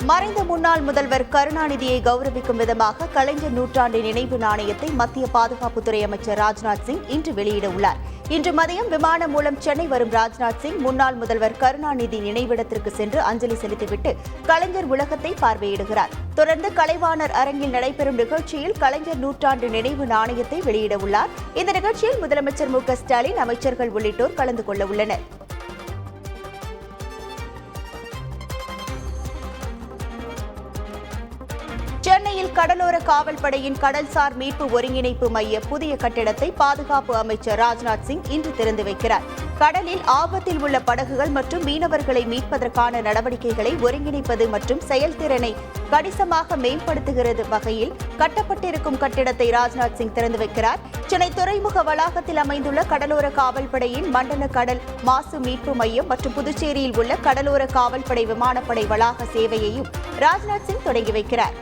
மறைந்த முன்னாள் முதல்வர் கருணாநிதியை கௌரவிக்கும் விதமாக கலைஞர் நூற்றாண்டு நினைவு நாணயத்தை மத்திய பாதுகாப்புத்துறை அமைச்சர் ராஜ்நாத் சிங் இன்று வெளியிட உள்ளார். இன்று மதியம் விமானம் மூலம் சென்னை வரும் ராஜ்நாத் சிங் முன்னாள் முதல்வர் கருணாநிதி நினைவிடத்திற்கு சென்று அஞ்சலி செலுத்திவிட்டு கலைஞர் உலகத்தை பார்வையிடுகிறார். தொடர்ந்து கலைவாணர் அரங்கில் நடைபெறும் நிகழ்ச்சியில் கலைஞர் நூற்றாண்டு நினைவு நாணயத்தை வெளியிட உள்ளார். இந்த நிகழ்ச்சியில் முதலமைச்சர் மு.க.ஸ்டாலின், அமைச்சர்கள் உள்ளிட்டோர் கலந்து கொள்ள உள்ளனர். சென்னையில் கடலோர காவல்படையின் கடல்சார் மீட்பு ஒருங்கிணைப்பு மைய புதிய கட்டிடத்தை பாதுகாப்பு அமைச்சர் ராஜ்நாத் சிங் இன்று திறந்து வைக்கிறார். கடலில் ஆபத்தில் உள்ள படகுகள் மற்றும் மீனவர்களை மீட்பதற்கான நடவடிக்கைகளை ஒருங்கிணைப்பது மற்றும் செயல்திறனை கணிசமாக மேம்படுத்துகிறது வகையில் கட்டப்பட்டிருக்கும் கட்டிடத்தை ராஜ்நாத் சிங் திறந்து வைக்கிறார். சென்னை துறைமுக வளாகத்தில் அமைந்துள்ள கடலோர காவல்படையின் மண்டல கடல் மாசு மீட்பு மையம் மற்றும் புதுச்சேரியில் உள்ள கடலோர காவல்படை விமானப்படை வளாக சேவையையும் ராஜ்நாத் சிங் தொடங்கி வைக்கிறார்.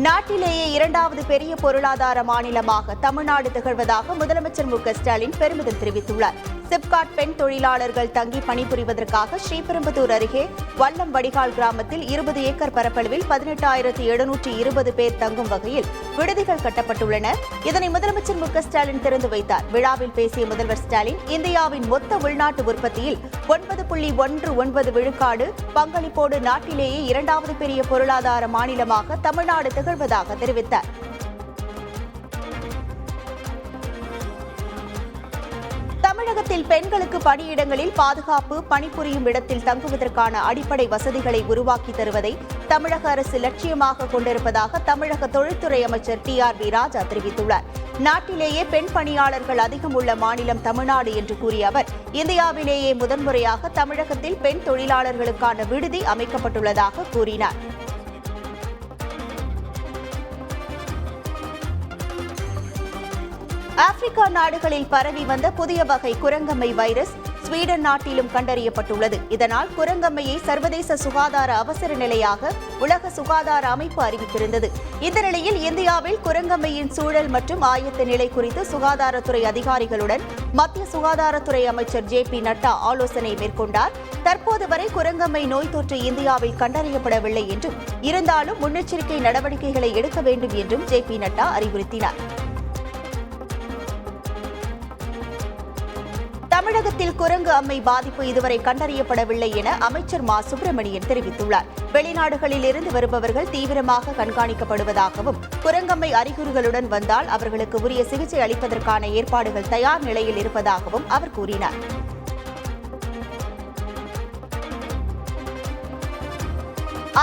நாட்டிலேயே இரண்டாவது பெரிய பொருளாதார மாநிலமாக தமிழ்நாடு திகழ்வதாக முதலமைச்சர் மு.க.ஸ்டாலின் பெருமிதம் தெரிவித்துள்ளார். சிப்காட் பெண் தொழிலாளர்கள் தங்கி பணிபுரிவதற்காக ஸ்ரீபெரும்புதூர் அருகே வல்லம் வடிகால் கிராமத்தில் 20 ஏக்கர் பரப்பளவில் 18,720 பேர் தங்கும் வகையில் விடுதிகள் கட்டப்பட்டுள்ளன. இதனை முதலமைச்சர் மு.க.ஸ்டாலின் திறந்து வைத்தார். விழாவில் பேசிய முதல்வர் ஸ்டாலின், இந்தியாவின் மொத்த உள்நாட்டு உற்பத்தியில் 9.19 விழுக்காடு பங்களிப்போடு நாட்டிலேயே இரண்டாவது பெரிய பொருளாதார மாநிலமாக தமிழ்நாடு திகழ்வதாக தெரிவித்தார். தமிழகத்தில் பெண்களுக்கு பணியிடங்களில் பாதுகாப்பு, பணிபுரியும் இடத்தில் தங்குவதற்கான அடிப்படை வசதிகளை உருவாக்கி தருவதை தமிழக அரசு லட்சியமாக கொண்டிருப்பதாக தமிழக தொழில்துறை அமைச்சர் டி.ஆர்.பி. ராஜா தெரிவித்துள்ளார். நாட்டிலேயே பெண் பணியாளர்கள் அதிகம் உள்ள மாநிலம் தமிழ்நாடு என்று கூறிய அவர், இந்தியாவிலேயே முதன்முறையாக தமிழகத்தில் பெண் தொழிலாளர்களுக்கான விடுதி அமைக்கப்பட்டுள்ளதாக கூறினார். ஆப்பிரிக்கா நாடுகளில் பரவி வந்த புதிய வகை குரங்கம்மை வைரஸ் ஸ்வீடன் நாட்டிலும் கண்டறியப்பட்டுள்ளது. இதனால் குரங்கம்மையை சர்வதேச சுகாதார அவசர நிலையாக உலக சுகாதார அமைப்பு அறிவித்திருந்தது. இந்த நிலையில் இந்தியாவில் குரங்கம்மையின் சூழல் மற்றும் ஆயத்த நிலை குறித்து சுகாதாரத்துறை அதிகாரிகளுடன் மத்திய சுகாதாரத்துறை அமைச்சர் ஜே.பி. நட்டா ஆலோசனை மேற்கொண்டார். தற்போது வரை குரங்கம்மை நோய் தொற்று இந்தியாவில் கண்டறியப்படவில்லை என்றும், இருந்தாலும் முன்னெச்சரிக்கை நடவடிக்கைகளை எடுக்க வேண்டும் என்றும் ஜே.பி. நட்டா அறிவுறுத்தினார். தமிழகத்தில் குரங்கு அம்மை பாதிப்பு இதுவரை கண்டறியப்படவில்லை என அமைச்சர் மா. சுப்பிரமணியன் தெரிவித்துள்ளார். வெளிநாடுகளில் இருந்து வருபவர்கள் தீவிரமாக கண்காணிக்கப்படுவதாகவும், குரங்கம்மை அறிகுறிகளுடன் வந்தால் அவர்களுக்கு உரிய சிகிச்சை அளிப்பதற்கான ஏற்பாடுகள் தயார் நிலையில் இருப்பதாகவும் அவர் கூறினார்.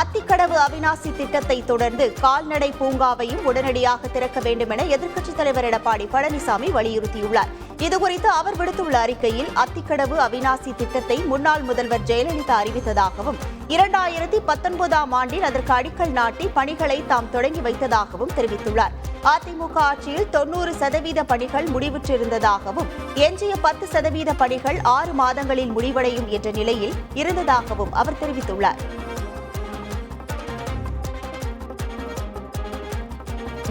அத்திக்கடவு அவிநாசி திட்டத்தை தொடர்ந்து கால்நடை பூங்காவையும் உடனடியாக திறக்க வேண்டும் என எதிர்க்கட்சித் தலைவர் எடப்பாடி பழனிசாமி வலியுறுத்தியுள்ளார். இதுகுறித்து அவர் விடுத்துள்ள அறிக்கையில், அத்திக்கடவு அவிநாசி திட்டத்தை முன்னாள் முதல்வர் ஜெயலலிதா அறிவித்ததாகவும், 2019ஆம் ஆண்டில் அதற்கு அடிக்கல் நாட்டி பணிகளை தாம் தொடங்கி வைத்ததாகவும் தெரிவித்துள்ளார். அதிமுக ஆட்சியில் 90% பணிகள் முடிவுற்றிருந்ததாகவும், எஞ்சிய 10% பணிகள் 6 மாதங்களில் முடிவடையும் என்ற நிலையில் இருந்ததாகவும் அவர் தெரிவித்துள்ளார்.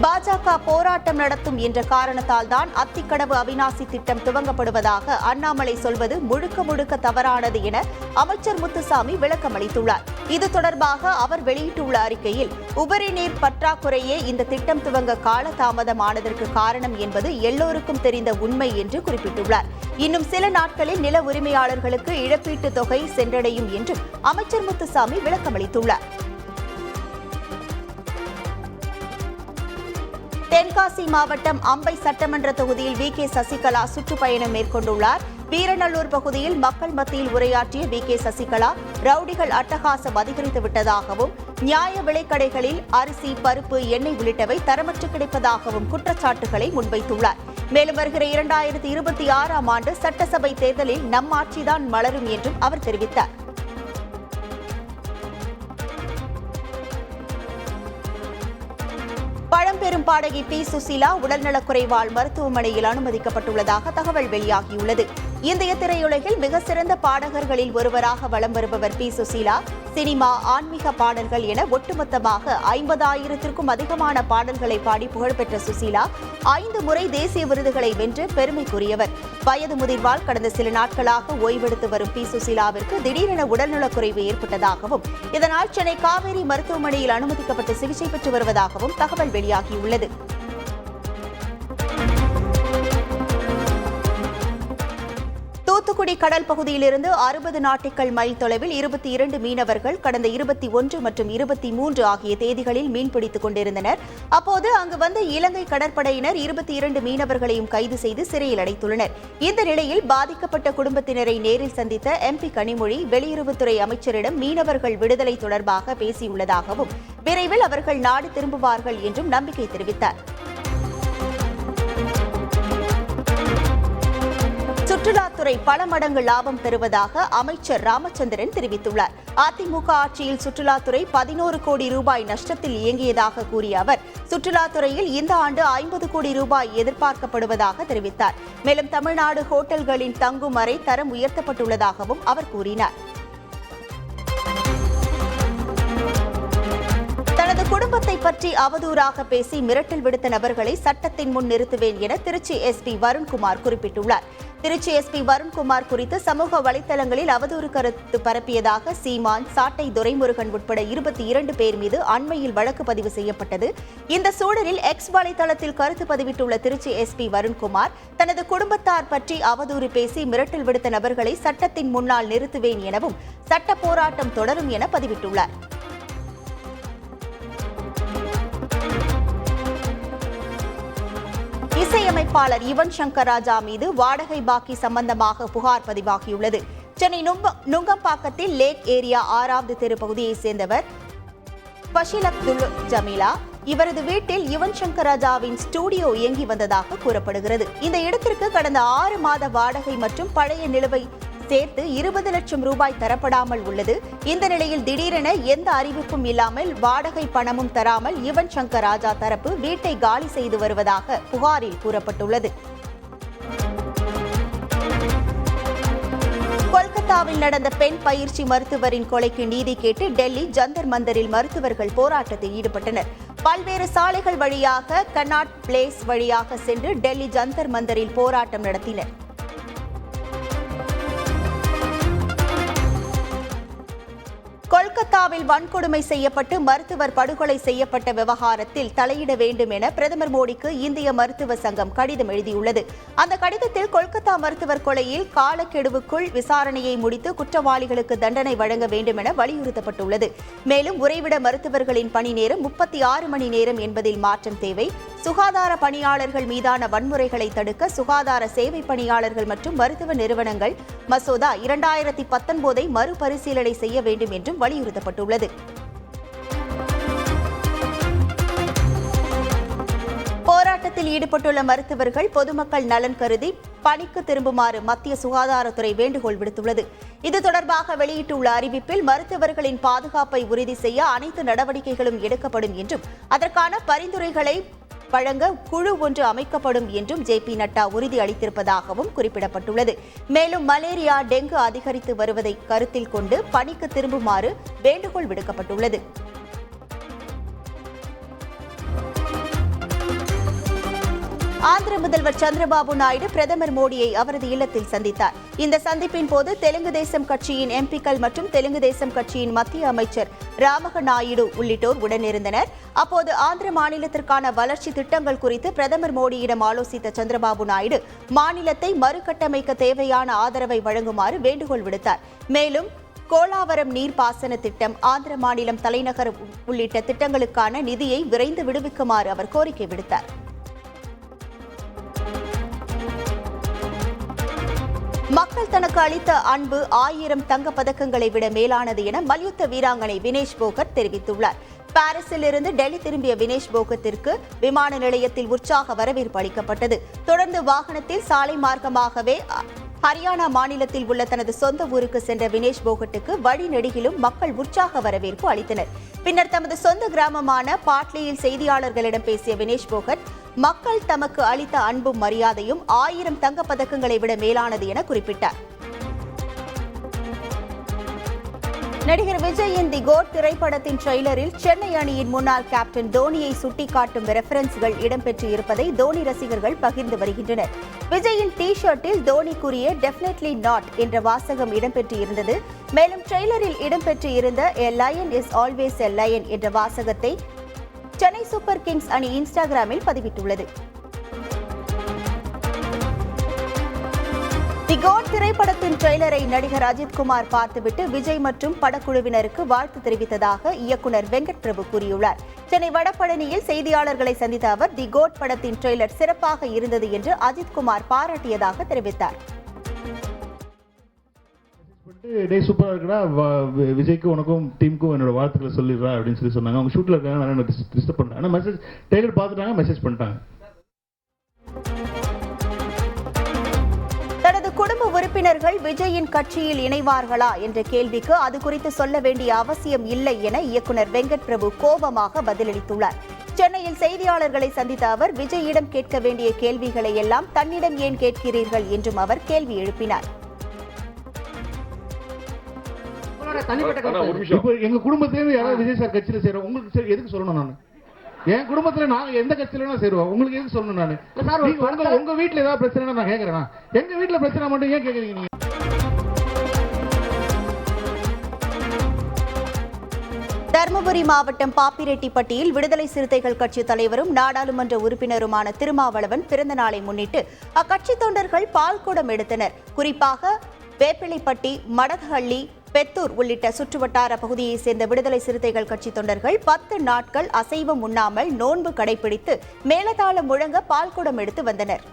பாஜக போராட்டம் நடத்தும் என்ற காரணத்தால் தான் அத்திக்கடவு அவிநாசி திட்டம் துவங்கப்படுவதாக அண்ணாமலை சொல்வது முழுக்க முழுக்க தவறானது என அமைச்சர் முத்துசாமி விளக்கம் அளித்துள்ளார். இது தொடர்பாக அவர் வெளியிட்டுள்ள அறிக்கையில், உபரி நீர் பற்றாக்குறையே இந்த திட்டம் துவங்க காலதாமதமானதற்கு காரணம் என்பது எல்லோருக்கும் தெரிந்த உண்மை என்று குறிப்பிட்டுள்ளார். இன்னும் சில நாட்களில் நில உரிமையாளர்களுக்கு இழப்பீட்டுத் தொகை சென்றடையும் என்றும் அமைச்சர் முத்துசாமி விளக்கமளித்துள்ளார். தென்காசி மாவட்டம் அம்பை சட்டமன்ற தொகுதியில் வி.கே. சசிகலா சுற்றுப்பயணம் மேற்கொண்டுள்ளார். வீரநல்லூர் பகுதியில் மக்கள் மத்தியில் உரையாற்றிய வி.கே. சசிகலா, ரவுடிகள் அட்டகாசம் அதிகரித்து விட்டதாகவும், நியாய விலைக்கடைகளில் அரிசி, பருப்பு, எண்ணெய் உள்ளிட்டவை தரமற்று கிடைப்பதாகவும் குற்றச்சாட்டுகளை முன்வைத்துள்ளார். மேலும் வருகிற 2026ஆம் ஆண்டு சட்டசபை தேர்தலில் நம் ஆட்சிதான் மலரும் என்றும் அவர் தெரிவித்தார். பழம்பெரும் பாடகி பி. சுசீலா உடல்நலக்குறைவால் மருத்துவமனையில் அனுமதிக்கப்பட்டுள்ளதாக தகவல் வெளியாகியுள்ளது. இந்திய திரையுலகில் மிக சிறந்த பாடகர்களில் ஒருவராக வலம் வருபவர் பி. சுசீலா. சினிமா, ஆன்மீக பாடல்கள் என ஒட்டுமொத்தமாக 50,000த்திற்கும் அதிகமான பாடல்களை பாடி புகழ்பெற்ற சுசீலா 5 முறை தேசிய விருதுகளை வென்று பெருமைக்குரியவர். வயது முதிர்வால் கடந்த சில நாட்களாக ஓய்வெடுத்து வரும் பி. சுசீலாவிற்கு திடீரென உடல்நலக்குறைவு ஏற்பட்டதாகவும், இதனால் சென்னை காவேரி மருத்துவமனையில் அனுமதிக்கப்பட்டு சிகிச்சை பெற்று வருவதாகவும் தகவல் வெளியாகியுள்ளது. தூத்துக்குடி கடல் பகுதியிலிருந்து 60 நாட்டிக்கல் மைல் தொலைவில் 22 மீனவர்கள் கடந்த 21 மற்றும் 23 ஆகிய தேதிகளில் மீன்பிடித்துக் கொண்டிருந்தனர். அப்போது அங்கு வந்த இலங்கை கடற்படையினர் 22 மீனவர்களையும் கைது செய்து சிறையில் அடைத்துள்ளனர். இந்த நிலையில் பாதிக்கப்பட்ட குடும்பத்தினரை நேரில் சந்தித்த MP கனிமொழி வெளியுறவுத்துறை அமைச்சரிடம் மீனவர்கள் விடுதலை தொடர்பாக பேசியுள்ளதாகவும், விரைவில் அவர்கள் நாடு திரும்புவார்கள் என்றும் நம்பிக்கை தெரிவித்தார். சுற்றுலாத்துறை பல மடங்கு லாபம் பெறுவதாக அமைச்சர் ராமச்சந்திரன் தெரிவித்துள்ளார். அதிமுக ஆட்சியில் சுற்றுலாத்துறை 11 கோடி ரூபாய் நஷ்டத்தில் இயங்கியதாக கூறிய அவர், சுற்றுலாத்துறையில் இந்த ஆண்டு 50 கோடி ரூபாய் எதிர்பார்க்கப்படுவதாக தெரிவித்தார். மேலும் தமிழ்நாடு ஹோட்டல்களின் தங்கும் அறை தரம் உயர்த்தப்பட்டுள்ளதாகவும் அவர் கூறினார். தனது குடும்பத்தை பற்றி அவதூறாக பேசி மிரட்டல் விடுத்த நபர்களை சட்டத்தின் முன் நிறுத்துவேன் என திருச்சி SP வருண்குமார் குறிப்பிட்டுள்ளார். திருச்சி SP வருண்குமார் குறித்து சமூக வலைதளங்களில் அவதூறு கருத்து பரப்பியதாக சீமான், சாட்டை துரைமுருகன் உட்பட 22 பேர் மீது அண்மையில் வழக்கு பதிவு செய்யப்பட்டது. இந்த சூழலில் X வலைதளத்தில் கருத்து பதிவிட்டுள்ள திருச்சி SP வருண்குமார், தனது குடும்பத்தார் பற்றி அவதூறு பேசி மிரட்டல் விடுத்த நபர்களை சட்டத்தின் முன்னால் நிறுத்துவேன் எனவும், சட்ட போராட்டம் தொடரும் என பதிவிட்டுள்ளார். இசையமைப்பாளர் யுவன் சங்கர் ராஜா மீது வாடகை பாக்கி சம்பந்தமாக புகார் பதிவாகியுள்ளது. சென்னை நுங்கம்பாக்கத்தில் லேக் ஏரியா 6வது தெரு பகுதியைச் சேர்ந்தவர் பஷிலக்துல் ஜமீலா. இவரது வீட்டில் யுவன் சங்கர் ராஜாவின் ஸ்டுடியோ இயங்கி வந்ததாக கூறப்படுகிறது. இந்த இடத்திற்கு கடந்த 6 மாத வாடகை மற்றும் பழைய நிலுவை சேர்த்து 20 லட்சம் ரூபாய் தரப்படாமல் உள்ளது. இந்த நிலையில் திடீரென எந்த அறிவிப்பும் இல்லாமல் வாடகை பணமும் தராமல் யுவன் சங்கர் ராஜா தரப்பு வீட்டை காலி செய்து வருவதாக புகாரில் கூறப்பட்டுள்ளது. கொல்கத்தாவில் நடந்த பெண் பயிற்சி மருத்துவரின் கொலைக்கு நீதி கேட்டு டெல்லி ஜந்தர் மந்தரில் மருத்துவர்கள் போராட்டத்தில் ஈடுபட்டனர். பல்வேறு சாலைகள் வழியாக கன்னாட் பிளேஸ் வழியாக சென்று டெல்லி ஜந்தர் மந்தரில் போராட்டம் நடத்தினர். கொல்கத்தாவில் வன்கொடுமை செய்யப்பட்டு மருத்துவர் படுகொலை செய்யப்பட்ட விவகாரத்தில் தலையிட வேண்டும் என பிரதமர் மோடிக்கு இந்திய மருத்துவ சங்கம் கடிதம் எழுதியுள்ளது. அந்த கடிதத்தில் கொல்கத்தா மருத்துவர் கொலையில் காலக்கெடுவுக்குள் விசாரணையை முடித்து குற்றவாளிகளுக்கு தண்டனை வழங்க வேண்டும் என வலியுறுத்தப்பட்டுள்ளது. மேலும் உறைவிட மருத்துவர்களின் பணி நேரம் 36 மணி நேரம் என்பதில் மாற்றம் தேவை. சுகாதார பணியாளர்கள் மீதான வன்முறைகளை தடுக்க சுகாதார சேவை பணியாளர்கள் மற்றும் மருத்துவ நிறுவனங்கள் மசோதா 2019 மறுபரிசீலனை செய்ய வேண்டும் என்றும் வலியுறுத்தப்பட்டுள்ளது. போராட்டத்தில் ஈடுபட்டுள்ள மருத்துவர்கள் பொதுமக்கள் நலன் கருதி பணிக்கு திரும்புமாறு மத்திய சுகாதாரத்துறை வேண்டுகோள் விடுத்துள்ளது. இது தொடர்பாக வெளியிட்டுள்ள அறிவிப்பில் மருத்துவர்களின் பாதுகாப்பை உறுதி செய்ய அனைத்து நடவடிக்கைகளும் எடுக்கப்படும் என்றும், அதற்கான பரிந்துரைகளை வழங்க குழு ஒன்று அமைக்கப்படும் என்றும் JP நட்டா உறுதி அளித்திருப்பதாகவும் குறிப்பிடப்பட்டுள்ளது. மேலும் மலேரியா, டெங்கு அதிகரித்து வருவதை கருத்தில் கொண்டு பணிக்கு திரும்புமாறு வேண்டுகோள் விடுக்கப்பட்டுள்ளது. ஆந்திர முதல்வர் சந்திரபாபு நாயுடு பிரதமர் மோடியை அவரது இல்லத்தில் சந்தித்தார். இந்த சந்திப்பின் போது தெலுங்கு தேசம் கட்சியின் MPக்கள் மற்றும் தெலுங்கு தேசம் கட்சியின் மத்திய அமைச்சர் ராமக நாயுடு உள்ளிட்டோர் உடனிருந்தனர். அப்போது ஆந்திர மாநிலத்திற்கான வளர்ச்சி திட்டங்கள் குறித்து பிரதமர் மோடியிடம் ஆலோசித்த சந்திரபாபு நாயுடு மாநிலத்தை மறுகட்டமைக்க தேவையான ஆதரவை வழங்குமாறு வேண்டுகோள் விடுத்தார். மேலும் கோலாவரம் நீர்ப்பாசன திட்டம், ஆந்திர மாநிலம் தலைநகர் உள்ளிட்ட திட்டங்களுக்கான நிதியை விரைந்து விடுவிக்குமாறு அவர் கோரிக்கை விடுத்தார். மக்கள் தனக்கு அளித்த அன்பு 1000 தங்கப் பதக்கங்களை விட மேலானது என மல்யுத்த வீராங்கனை வினேஷ் போகத் தெரிவித்துள்ளார். பாரிஸில் இருந்து டெல்லி திரும்பிய வினேஷ் போகத்திற்கு விமான நிலையத்தில் உற்சாக வரவேற்பு அளிக்கப்பட்டது. தொடர்ந்து வாகனத்தில் சாலை மார்க்கமாகவே ஹரியானா மாநிலத்தில் உள்ள தனது சொந்த ஊருக்கு சென்ற வினேஷ் போகட்டுக்கு வழிநெடுகிலும் மக்கள் உற்சாக வரவேற்பு அளித்தனர். பின்னர் தமது சொந்த கிராமமான பாட்லியில் செய்தியாளர்களிடம் பேசிய வினேஷ் போகட், மக்கள் தமக்கு அளித்த அன்பும் மரியாதையும் 1000 தங்கப் பதக்கங்களை விட மேலானது என குறிப்பிட்டார். நடிகர் விஜயின் தி கோட் திரைப்படத்தின் ட்ரெய்லரில் சென்னை அணியின் முன்னாள் கேப்டன் தோனியை சுட்டிக்காட்டும் ரெஃபரன்ஸ்கள் இடம்பெற்று இருப்பதை தோனி ரசிகர்கள் பகிர்ந்து வருகின்றனர். விஜயின் டி ஷர்ட்டில் தோனி கூறிய டெஃபினெட்லி நாட் என்ற வாசகம் இடம்பெற்று இருந்தது. மேலும் ட்ரெய்லரில் இடம்பெற்று இருந்த எ line is always a line என்ற வாசகத்தை சென்னை சூப்பர் கிங்ஸ் அணி இன்ஸ்டாகிராமில் பதிவிட்டுள்ளது. தி கோட் திரைப்படத்தின் ட்ரெய்லரை நடிகர் அஜித்குமார் பார்த்துவிட்டு விஜய் மற்றும் படக்குழுவினருக்கு வாழ்த்து தெரிவித்ததாக இயக்குநர் வெங்கட் பிரபு கூறியுள்ளார். சென்னை வடபழனியில் செய்தியாளர்களை சந்தித்த அவர் தி கோட் படத்தின் ட்ரெய்லர் சிறப்பாக இருந்தது என்று அஜித்குமார் பாராட்டியதாக தெரிவித்தார். சூப்பரா இருக்குடா, விஜய்க்கு உனக்கும் டீமுக்கும் என்னோட வாழ்த்துக்களை சொல்லிடுறா அப்படின்னு சொன்னாங்க. அவங்க ஷூட்ல இருக்காங்க, டிஸ்டர்ப் பண்ணாங்க. ஆனா மெசேஜ் ட்ரெய்லர் பார்த்துட்டாங்க, மெசேஜ் பண்ணிட்டாங்க. தனது குடும்ப உறுப்பினர்கள் விஜயின் கட்சியில் இணைவார்களா என்ற கேள்விக்கு அது குறித்து சொல்ல வேண்டிய அவசியம் இல்லை என இயக்குநர் வெங்கட் பிரபு கோபமாக பதிலளித்துள்ளார். சென்னையில் செய்தியாளர்களை சந்தித்த அவர் விஜயிடம் கேட்க வேண்டிய கேள்விகளை எல்லாம் தன்னிடம் ஏன் கேட்கிறீர்கள் என்றும் அவர் கேள்வி எழுப்பினார். எங்க குடும்பத்திலேயே யாராவது விஜய் சார் கட்சியில சேரும், உங்களுக்கு எதுக்கு சொல்லணும்? நான் என் குடும்பத்துல நாங்க எந்த கட்சியில சேருவோம், உங்களுக்கு எதுக்கு சொல்லணும்? நான் உங்க வீட்டுல ஏதாவது பிரச்சனை நான் கேட்கறேன், எங்க வீட்டுல பிரச்சனை மட்டும் ஏன் கேட்கறீங்க நீங்க? தருமபுரி மாவட்டம் பாப்பிரெட்டிப்பட்டியில் விடுதலை சிறுத்தைகள் கட்சி தலைவரும் நாடாளுமன்ற உறுப்பினருமான திருமாவளவன் பிறந்த நாளை முன்னிட்டு அக்கட்சி தொண்டர்கள் பால்குடம் எடுத்தனர். குறிப்பாக வேப்பிலைப்பட்டி, மடகஹள்ளி, பெத்தூர் உள்ளிட்ட சுற்றுவட்டார பகுதியைச் சேர்ந்த விடுதலை சிறுத்தைகள் கட்சி தொண்டர்கள் 10 நாட்கள் அசைவம் உண்ணாமல் நோன்பு கடைபிடித்து மேலதாளம் முழங்க பால்குடம் எடுத்து வந்தனர்.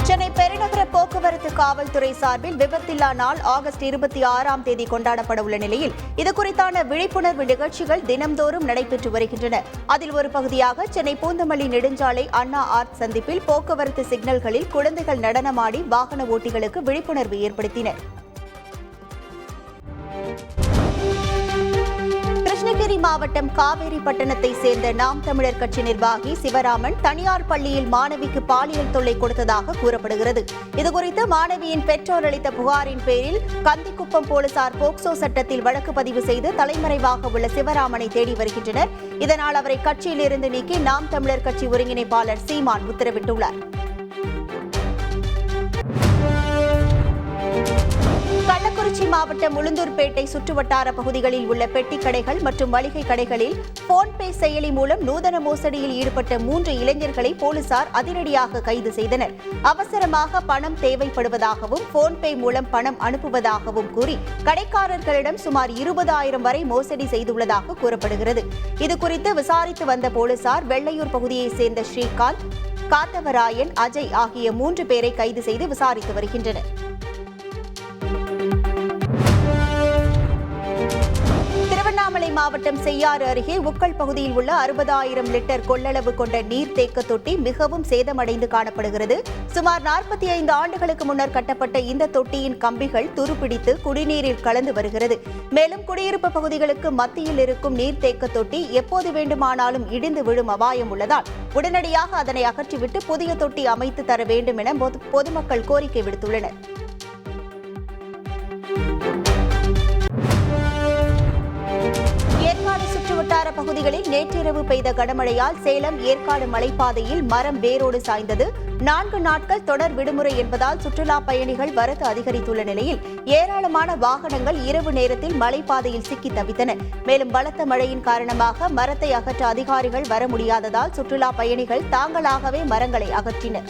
சென்னை பெருநகர போக்குவரத்து காவல்துறை சார்பில் விபத்தில்லா நாள் ஆகஸ்ட் 26ஆம் தேதி கொண்டாடப்பட உள்ள நிலையில் இதுகுறித்தான விழிப்புணர்வு நிகழ்ச்சிகள் தினம்தோறும் நடைபெற்று வருகின்றன. அதில் ஒரு பகுதியாக சென்னை பூந்தமல்லி நெடுஞ்சாலை அண்ணா ஆர்ட் சந்திப்பில் போக்குவரத்து சிக்னல்களில் குழந்தைகள் நடனமாடி வாகன ஓட்டிகளுக்கு விழிப்புணர்வு ஏற்படுத்தினர். கிருஷ்ணகிரி மாவட்டம் காவேரிப்பட்டணத்தை சேர்ந்த நாம் தமிழர் கட்சி நிர்வாகி சிவராமன் தனியார் பள்ளியில் மாணவிக்கு பாலியல் தொல்லை கொடுத்ததாக கூறப்படுகிறது. இதுகுறித்து மாணவியின் பெற்றோர் அளித்த புகாரின் பேரில் கந்திக்குப்பம் போலீசார் போக்சோ சட்டத்தில் வழக்கு பதிவு செய்து தலைமறைவாக உள்ள சிவராமனை தேடி வருகின்றனர். இதனால் அவரை கட்சியிலிருந்து நீக்கி நாம் தமிழர் கட்சி ஒருங்கிணைப்பாளர் சீமான் உத்தரவிட்டுள்ளார். கள்ளக்குறிச்சி மாவட்டம் உளுந்தூர்பேட்டை சுற்றுவட்டார பகுதிகளில் உள்ள பெட்டிக் கடைகள் மற்றும் மளிகை கடைகளில் போன்பே செயலி மூலம் நூதன மோசடியில் ஈடுபட்ட 3 இளைஞர்களை போலீசார் அதிரடியாக கைது செய்தனர். அவசரமாக பணம் தேவைப்படுவதாகவும் போன்பே மூலம் பணம் அனுப்புவதாகவும் கூறி கடைக்காரர்களிடம் சுமார் 20,000 வரை மோசடி செய்துள்ளதாக கூறப்படுகிறது. இதுகுறித்து விசாரித்து வந்த போலீசார் வெள்ளையூர் பகுதியைச் சேர்ந்த ஸ்ரீகாந்த், காத்தவராயன், அஜய் ஆகிய 3 பேரை கைது செய்து விசாரித்து வருகின்றனர். திருவண்ணாமலை மாவட்டம் செய்யாறு அருகே உக்கல் பகுதியில் உள்ள 60,000 லிட்டர் கொள்ளளவு கொண்ட நீர்த்தேக்க தொட்டி மிகவும் சேதமடைந்து காணப்படுகிறது. சுமார் 45 ஆண்டுகளுக்கு முன்னர் கட்டப்பட்ட இந்த தொட்டியின் கம்பிகள் துருப்பிடித்து குடிநீரில் கலந்து வருகிறது. மேலும் குடியிருப்பு பகுதிகளுக்கு மத்தியில் இருக்கும் நீர்த்தேக்க தொட்டி எப்போது வேண்டுமானாலும் இடிந்து விழும் அபாயம் உள்ளதால் உடனடியாக அதனை அகற்றிவிட்டு புதிய தொட்டி அமைத்து தர வேண்டும் என பொதுமக்கள் கோரிக்கை விடுத்துள்ளனர். ஏற்காடு சுற்றுவட்டார பகுதிகளில் நேற்றிரவு பெய்த கனமழையால் சேலம் ஏற்காடு மலைப்பாதையில் மரம் வேரோடு சாய்ந்தது. 4 நாட்கள் தொடர் விடுமுறை என்பதால் சுற்றுலா பயணிகள் வரத்து அதிகரித்துள்ள நிலையில் ஏராளமான வாகனங்கள் இரவு நேரத்தில் மலைப்பாதையில் சிக்கி தவித்தன. மேலும் பலத்த மழையின் காரணமாக மரத்தை அகற்ற அதிகாரிகள் வர முடியாததால் சுற்றுலா பயணிகள் தாங்களாகவே மரங்களை அகற்றினர்.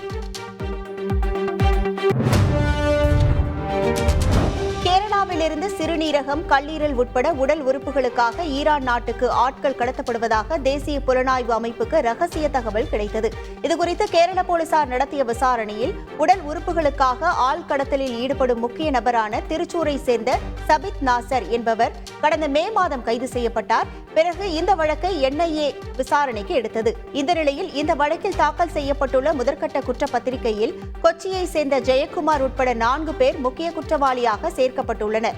கேரளாவில் நாட்டிலிருந்து சிறுநீரகம், கல்லீரல் உட்பட உடல் உறுப்புகளுக்காக ஈரான் நாட்டுக்கு ஆட்கள் கடத்தப்படுவதாக தேசிய புலனாய்வு அமைப்புக்கு ரகசிய தகவல் கிடைத்தது. இதுகுறித்து கேரள போலீசார் நடத்திய விசாரணையில் உடல் உறுப்புகளுக்காக ஆள் கடத்தலில் ஈடுபடும் முக்கிய நபரான திருச்சூரை சேர்ந்த சபித் நாசர் என்பவர் கடந்த மே மாதம் கைது செய்யப்பட்டார். பிறகு இந்த வழக்கை NIA விசாரணைக்கு எடுத்தது. இந்த நிலையில் இந்த வழக்கில் தாக்கல் செய்யப்பட்டுள்ள முதற்கட்ட குற்றப்பத்திரிகையில் கொச்சியை சேர்ந்த ஜெயக்குமார் உட்பட 4 பேர் முக்கிய குற்றவாளியாக சேர்க்கப்பட்டுள்ளனர்.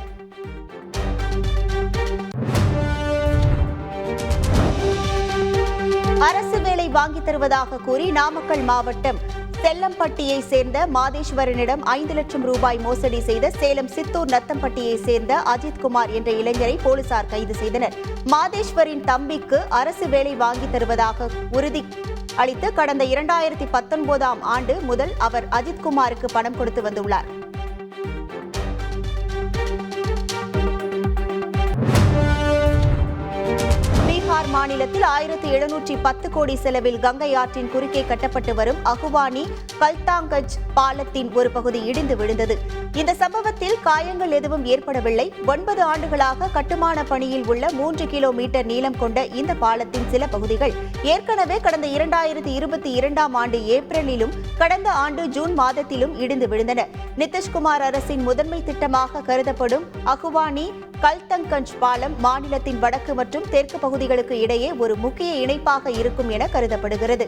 அரசு வேலை வாங்கித் தருவதாக கூறி நாமக்கல் மாவட்டம் செல்லம்பட்டியை சேர்ந்த மாதேஸ்வரனிடம் 5 லட்சம் ரூபாய் மோசடி செய்த சேலம் சித்தூர் நத்தம்பட்டியை சேர்ந்த அஜித்குமார் என்ற இளைஞரை போலீசார் கைது செய்தனர். மாதேஸ்வரின் தம்பிக்கு அரசு வேலை வாங்கித் தருவதாக உறுதி அளித்து கடந்த 2019ஆம் ஆண்டு முதல் அவர் அஜித்குமாருக்கு பணம் கொடுத்து வந்துள்ளார். பீகார் மாநிலத்தில் 1710 கோடி செலவில் கங்கை ஆற்றின் குறுக்கே கட்டப்பட்டு வரும் அகுவானி கல்தாங்கஜ் பாலத்தின் ஒரு பகுதி இடிந்து விழுந்தது. இந்த சம்பவத்தில் காயங்கள் எதுவும் ஏற்படவில்லை. 9 ஆண்டுகளாக கட்டுமான பணியில் உள்ள 3 கிலோமீட்டர் நீளம் கொண்ட இந்த பாலத்தின் சில பகுதிகள் ஏற்கனவே கடந்த 2022ஆம் ஆண்டு ஏப்ரலிலும் கடந்த ஆண்டு ஜூன் மாதத்திலும் இடிந்து விழுந்தன. நிதிஷ்குமார் அரசின் முதன்மை திட்டமாக கருதப்படும் அகுவானி கல்தங்கஞ்ச் பாலம் மாநிலத்தின் வடக்கு மற்றும் தெற்கு பகுதிகளுக்கு இடையே ஒரு முக்கிய இணைப்பாக இருக்கும் என கருதப்படுகிறது.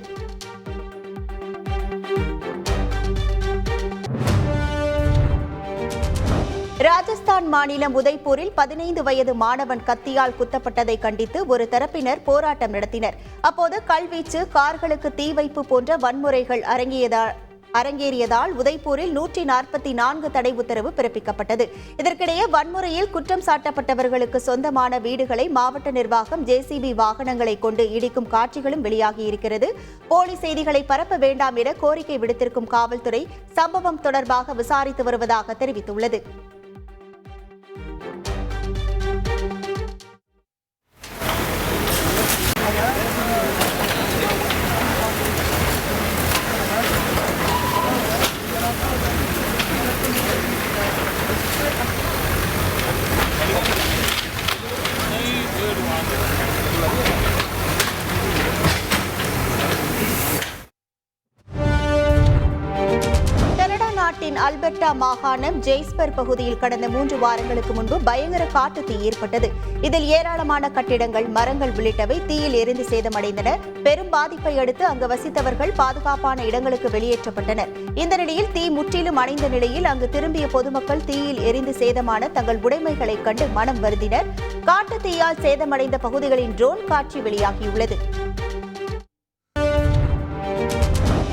ராஜஸ்தான் மாநிலம் உதய்பூரில் 15 வயது மாணவன் கத்தியால் குத்தப்பட்டதை கண்டித்து ஒரு தரப்பினர் போராட்டம் நடத்தினர். அப்போது கல்வீச்சு, கார்களுக்கு தீ வைப்பு போன்ற வன்முறைகள் அரங்கேறியதால் உதய்பூரில் 144 தடை உத்தரவு பிறப்பிக்கப்பட்டது. இதற்கிடையே வன்முறையில் குற்றம் சாட்டப்பட்டவர்களுக்கு சொந்தமான வீடுகளை மாவட்ட நிர்வாகம் JCB வாகனங்களை கொண்டு இடிக்கும் காட்சிகளும் வெளியாகியிருக்கிறது. போலி செய்திகளை பரப்ப வேண்டாம் என கோரிக்கை விடுத்திருக்கும் காவல்துறை சம்பவம் தொடர்பாக விசாரித்து வருவதாக தெரிவித்துள்ளது. அல்பர்டா மாகாணம் ஜெய்ஸ்பர் பகுதியில் கடந்த 3 வாரங்களுக்கு முன்பு பயங்கர காட்டு தீ ஏற்பட்டது. இதில் ஏராளமான கட்டிடங்கள், மரங்கள் உள்ளிட்டவை தீயில் எரிந்து சேதமடைந்தன. பெரும் பாதிப்பை அடுத்து அங்கு வசித்தவர்கள் பாதுகாப்பான இடங்களுக்கு வெளியேற்றப்பட்டனர். இந்த நிலையில் தீ முற்றிலும் அணைந்த நிலையில் அங்கு திரும்பிய பொதுமக்கள் தீயில் எரிந்து சேதமான தங்கள் உடைமைகளை கண்டு மனம் வருந்தினர். காட்டு தீயால் சேதமடைந்த பகுதிகளின் ட்ரோன் காட்சி வெளியாகியுள்ளது.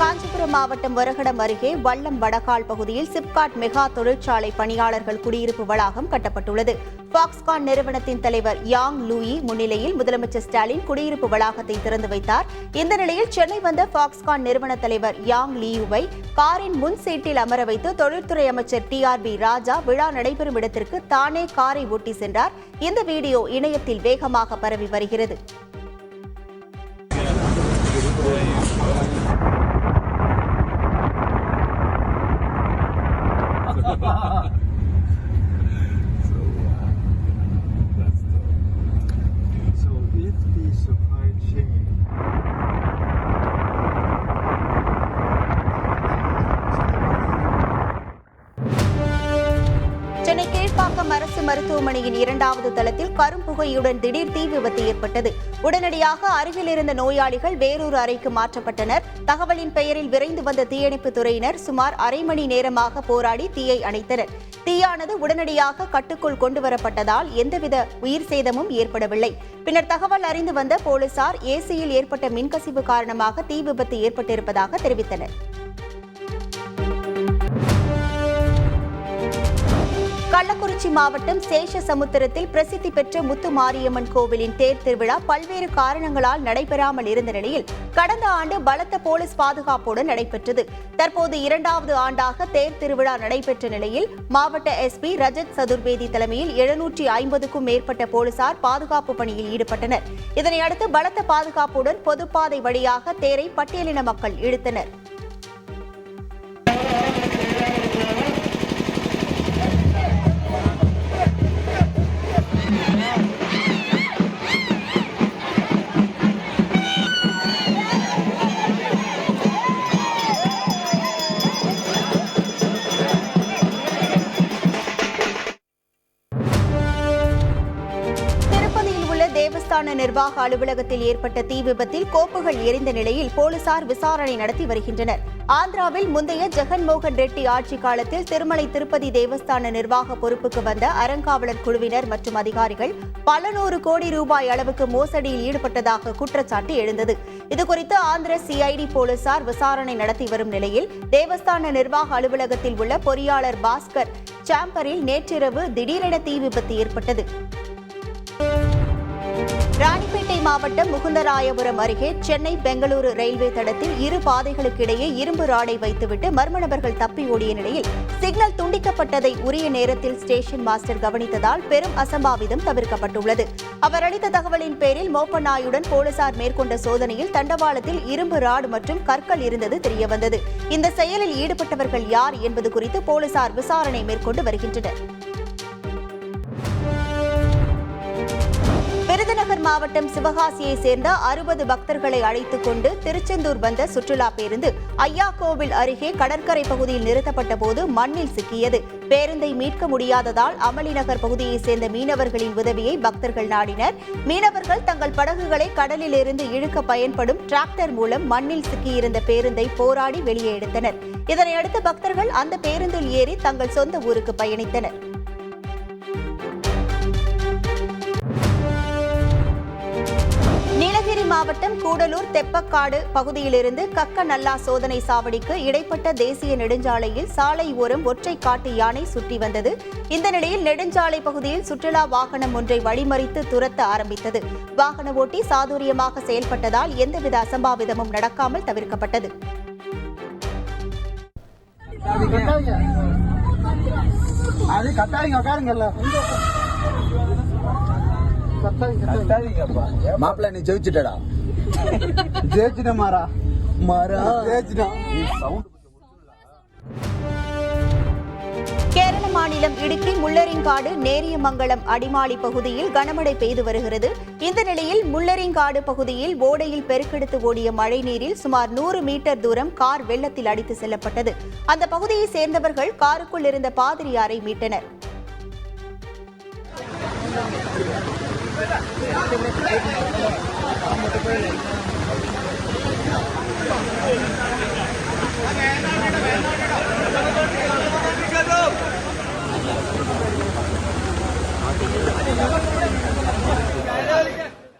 காஞ்சிபுரம் மாவட்டம் வரகடம் அருகே வல்லம் வடகால் பகுதியில் சிப்காட் மெகா தொழிற்சாலை பணியாளர்கள் குடியிருப்பு வளாகம் கட்டப்பட்டுள்ளது. பாக்ஸ்கான் நிறுவனத்தின் தலைவர் யாங் லூயி முன்னிலையில் முதலமைச்சர் ஸ்டாலின் குடியிருப்பு வளாகத்தை திறந்து வைத்தார். இந்த நிலையில் சென்னை வந்த பாக்ஸ்கான் நிறுவன தலைவர் யாங் லீயுவை காரின் முன் சீட்டில் அமர வைத்து தொழில்துறை அமைச்சர் TRB ராஜா விழா நடைபெறும் இடத்திற்கு தானே காரை ஓட்டி சென்றார். இந்த வீடியோ இணையத்தில் வேகமாக பரவி வருகிறது. சென்னை கீழ்ப்பாக்கம் அரசு மருத்துவமனையின் 2வது தளத்தில் கரும்புகையுடன் திடீர் தீ விபத்து ஏற்பட்டது. உடனடியாக அருகில் இருந்த நோயாளிகள் வேறொரு அறைக்கு மாற்றப்பட்டனர். தகவலின் பெயரில் விரைந்து வந்த தீயணைப்புத் துறையினர் சுமார் அரை மணி நேரமாக போராடி தீயை அணைத்தனர். தீயானது உடனடியாக கட்டுக்குள் கொண்டுவரப்பட்டதால் எந்தவித உயிர் சேதமும் ஏற்படவில்லை. பின்னர் தகவல் அறிந்து வந்த போலீசார் ஏசியில் ஏற்பட்ட மின்கசிவு காரணமாக தீ விபத்து ஏற்பட்டிருப்பதாக தெரிவித்தனர். கள்ளக்குறிச்சி மாவட்டம் சேஷசமுத்திரத்தில் பிரசித்தி பெற்ற முத்துமாரியம்மன் கோவிலின் தேர் திருவிழா பல்வேறு காரணங்களால் நடைபெறாமல் இருந்த நிலையில் கடந்த ஆண்டு பலத்த போலீஸ் பாதுகாப்புடன் நடைபெற்றது. தற்போது 2வது ஆண்டாக தேர் திருவிழா நடைபெற்ற நிலையில் மாவட்ட SP ரஜத் சதுர்வேதி தலைமையில் 750க்கும் மேற்பட்ட போலீசார் பாதுகாப்பு பணியில் ஈடுபட்டனர். இதனையடுத்து பலத்த பாதுகாப்புடன் பொதுப்பாதை வழியாக தேரை பட்டியலின மக்கள் இழுத்தனர். நிர்வாக அலுவலகத்தில் ஏற்பட்ட தீ விபத்தில் கோப்புகள் எரிந்த நிலையில் போலீசார் விசாரணை நடத்தி வருகின்றனர். ஆந்திராவில் முந்தைய ஜெகன்மோகன் ரெட்டி ஆட்சி காலத்தில் திருமலை திருப்பதி தேவஸ்தான நிர்வாக பொறுப்புக்கு வந்த அறங்காவலர் குழுவினர் மற்றும் அதிகாரிகள் பல நூறு கோடி ரூபாய் அளவுக்கு மோசடியில் ஈடுபட்டதாக குற்றச்சாட்டு எழுந்தது. இதுகுறித்து ஆந்திர சிஐடி போலீசார் விசாரணை நடத்தி வரும் நிலையில் தேவஸ்தான நிர்வாக அலுவலகத்தில் உள்ள பொறியாளர் பாஸ்கர் சாம்பரில் நேற்றிரவு திடீரென தீ விபத்து ஏற்பட்டது. ராணிப்பேட்டை மாவட்டம் முகுந்தராயபுரம் அருகே சென்னை பெங்களூரு ரயில்வே தடத்தில் இரு பாதைகளுக்கிடையே இரும்பு ராடை வைத்துவிட்டு மர்ம நபர்கள் தப்பி ஓடிய நிலையில் சிக்னல் துண்டிக்கப்பட்டதை உரிய நேரத்தில் ஸ்டேஷன் மாஸ்டர் கவனித்ததால் பெரும் அசம்பாவிதம் தவிர்க்கப்பட்டுள்ளது. அவர் அளித்த தகவலின் பேரில் மோப்பநாயுடன் போலீசார் மேற்கொண்ட சோதனையில் தண்டவாளத்தில் இரும்பு ராடு மற்றும் கற்கள் இருந்தது தெரியவந்தது. இந்த செயலில் ஈடுபட்டவர்கள் யார் என்பது குறித்து போலீசார் விசாரணை மேற்கொண்டு வருகின்றனர். விருதுநகர் மாவட்டம் சிவகாசியை சேர்ந்த 60 பக்தர்களை அழைத்துக் கொண்டு திருச்செந்தூர் வந்த சுற்றுலா பேருந்து ஐயாக்கோவில் அருகே கடற்கரை பகுதியில் நிறுத்தப்பட்ட போது மண்ணில் சிக்கியது. பேருந்தை மீட்க முடியாததால் அமளிநகர் பகுதியைச் சேர்ந்த மீனவர்களின் உதவியை பக்தர்கள் நாடினர். மீனவர்கள் தங்கள் படகுகளை கடலில் இருந்து இழுக்க பயன்படும் டிராக்டர் மூலம் மண்ணில் சிக்கியிருந்த பேருந்தை போராடி வெளியே எடுத்தனர். இதனையடுத்து பக்தர்கள் அந்த பேருந்தில் ஏறி தங்கள் சொந்த ஊருக்கு பயணித்தனர். நீலகிரி மாவட்டம் கூடலூர் தெப்பக்காடு பகுதியிலிருந்து கக்கநல்லா சோதனை சாவடிக்கு இடைப்பட்ட தேசிய நெடுஞ்சாலையில் சாலை ஓரம் ஒற்றை காட்டு யானை சுற்றி வந்தது. இந்த நிலையில் நெடுஞ்சாலை பகுதியில் சுற்றுலா வாகனம் ஒன்றை வழிமறித்து துரத்த ஆரம்பித்தது. வாகன ஓட்டி சாதுரியமாக செயல்பட்டதால் எந்தவித அசம்பாவிதமும் நடக்காமல் தவிர்க்கப்பட்டது. மாப்பிள்ள நீ ஜெயிச்சிட்டடா. ஜெயிச்சிட்ட மாறா மாறா ஜெயிச்சிட்டா. கேரள மாநிலம் இடுக்கி முள்ளரிங்காடு நேரியமங்கலம் அடிமாளி பகுதியில் கனமழை பெய்து வருகிறது. இந்த நிலையில் முள்ளரிங்காடு பகுதியில் ஓடையில் பெருக்கெடுத்து ஓடிய மழைநீரில் சுமார் 100 மீட்டர் தூரம் கார் வெள்ளத்தில் அடித்து செல்லப்பட்டது. அந்த பகுதியை சேர்ந்தவர்கள் காருக்குள் இருந்த பாதிரியாரை மீட்டனர்.